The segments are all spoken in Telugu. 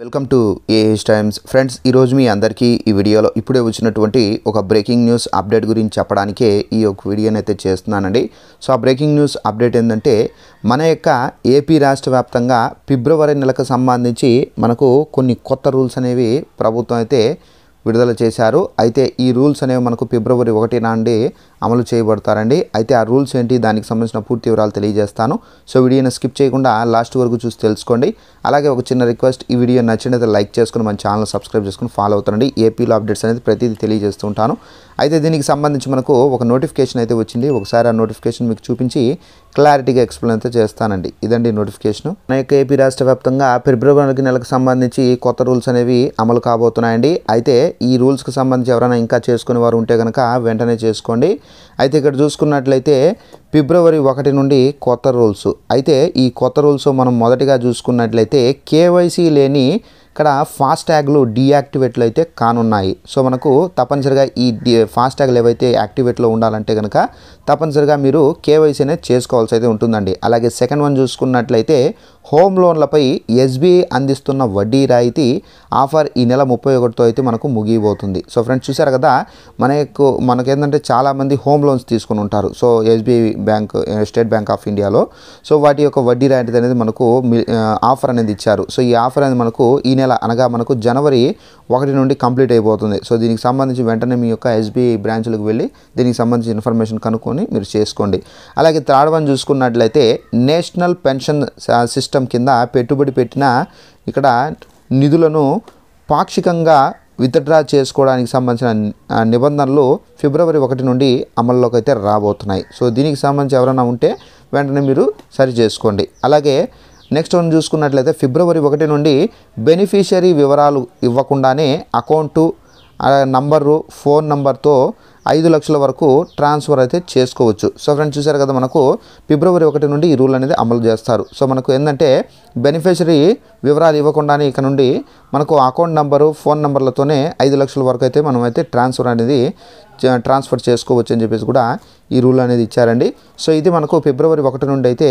Welcome to AH times friends. ఈరోజు మీ అందరికీ ఈ వీడియోలో ఇప్పుడే వచ్చినటువంటి ఒక బ్రేకింగ్ న్యూస్ అప్డేట్ గురించి చెప్పడానికే ఈ ఒక వీడియోని అయితే చేస్తున్నానండి. సో ఆ బ్రేకింగ్ న్యూస్ అప్డేట్ ఏంటంటే మన యొక్క ఏపీ రాష్ట్ర వ్యాప్తంగా ఫిబ్రవరి నెలకు సంబంధించి మనకు కొన్ని కొత్త రూల్స్ అనేవి ప్రభుత్వం అయితే విడుదల చేశారు. అయితే ఈ రూల్స్ అనేవి మనకు ఫిబ్రవరి 1 నాండి అమలు చేయబడతారండి. అయితే ఆ రూల్స్ ఏంటి, దానికి సంబంధించిన పూర్తి వివరాలు తెలియజేస్తాను. సో వీడియోని స్కిప్ చేయకుండా లాస్ట్ వరకు చూసి తెలుసుకోండి. అలాగే ఒక చిన్న రిక్వెస్ట్, ఈ వీడియో నచ్చినట్లయితే లైక్ చేసుకుని మన ఛానల్ సబ్స్క్రైబ్ చేసుకుని ఫాలో అవుతారండి. ఏపీలో అప్డేట్స్ అనేది ప్రతిదీ తెలియజేస్తూ ఉంటాను. అయితే దీనికి సంబంధించి మనకు ఒక నోటిఫికేషన్ అయితే వచ్చింది. ఒకసారి ఆ నోటిఫికేషన్ మీకు చూపించి క్లారిటీగా ఎక్స్ప్లెయిన్ అయితే చేస్తానండి. ఇదండి నోటిఫికేషన్. మన యొక్క ఏపీ రాష్ట్ర వ్యాప్తంగా ఫిబ్రవరి నెలకు సంబంధించి కొత్త రూల్స్ అనేవి అమలు కాబోతున్నాయండి. అయితే ఈ రూల్స్కి సంబంధించి ఎవరైనా ఇంకా చేసుకునే వారు ఉంటే కనుక వెంటనే చేసుకోండి. అయితే ఇక్కడ చూసుకున్నట్లయితే ఫిబ్రవరి 1 నుండి కొత్త రూల్స్. అయితే ఈ కొత్త రూల్స్ మనం మొదటిగా చూసుకున్నట్లయితే కేవైసీ లేని ఇక్కడ ఫాస్టాగ్లు డీయాక్టివేట్లు అయితే కానున్నాయి. సో మనకు తప్పనిసరిగా ఈ ఫాస్టాగ్లు ఏవైతే యాక్టివేట్లో ఉండాలంటే కనుక తప్పనిసరిగా మీరు కేవైసీ అనేది చేసుకోవాల్సి అయితే ఉంటుందండి. అలాగే సెకండ్ వన్ చూసుకున్నట్లయితే హోమ్ లోన్లపై ఎస్బీఐ అందిస్తున్న వడ్డీ రాయితీ ఆఫర్ ఈ నెల 31తో అయితే మనకు ముగిపోతుంది. సో ఫ్రెండ్స్ చూసారు కదా, మనకేంటంటే చాలామంది హోమ్ లోన్స్ తీసుకుని ఉంటారు. So SBI bank, state bank of ఇండియాలో సో వాటి యొక్క వడ్డీ రాయితీ అనేది మనకు ఆఫర్ అనేది ఇచ్చారు. సో ఈ ఆఫర్ అనేది మనకు ఈ నెల అనగా మనకు జనవరి 1 నుండి కంప్లీట్ అయిపోతుంది. సో దీనికి సంబంధించి వెంటనే మీ యొక్క ఎస్బీఐ బ్రాంచ్లకు వెళ్ళి దీనికి సంబంధించి ఇన్ఫర్మేషన్ కనుక్కొని మీరు చేసుకోండి. అలాగే థర్డ్ వన్ చూసుకున్నట్లయితే నేషనల్ పెన్షన్ సిస్టమ్ కింద పెట్టుబడి పెట్టిన ఇక్కడ నిధులను పాక్షికంగా విత్డ్రా చేసుకోవడానికి సంబంధించిన నిబంధనలు ఫిబ్రవరి 1 నుండి అమల్లోకి అయితే రాబోతున్నాయి. సో దీనికి సంబంధించి ఎవరైనా ఉంటే వెంటనే మీరు సరి చేసుకోండి. అలాగే నెక్స్ట్ వన్ చూసుకున్నట్లయితే ఫిబ్రవరి 1 నుండి బెనిఫిషియరీ వివరాలు ఇవ్వకుండానే అకౌంటు నంబరు, ఫోన్ నంబర్తో 5 లక్షల వరకు ట్రాన్స్ఫర్ అయితే చేసుకోవచ్చు. సో ఫ్రెండ్స్ చూసారు కదా, మనకు ఫిబ్రవరి 1 నుండి ఈ రూల్ అనేది అమలు చేస్తారు. సో మనకు ఏంటంటే బెనిఫిషరీ వివరాలు ఇవ్వకుండానే ఇక నుండి మనకు అకౌంట్ నెంబరు, ఫోన్ నెంబర్లతోనే 5 లక్షల వరకు అయితే మనం అయితే ట్రాన్స్ఫర్ చేసుకోవచ్చు అని చెప్పేసి కూడా ఈ రూల్ అనేది ఇచ్చారండి. సో ఇది మనకు ఫిబ్రవరి 1 నుండి అయితే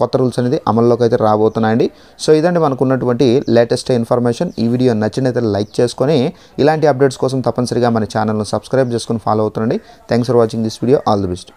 కొత్త రూల్స్ అనేది అమల్లోకి అయితే రాబోతున్నాయండి. సో ఇదండి మనకు ఉన్నటువంటి లేటెస్ట్ ఇన్ఫర్మేషన్. ఈ వీడియో నచ్చినైతే లైక్ చేసుకొని ఇలాంటి అప్డేట్స్ కోసం తప్పనిసరిగా మన ఛానల్ను సబ్స్క్రైబ్ చేసుకొని ఫాలో అవుతుండండి. Thanks for watching this video. All the best.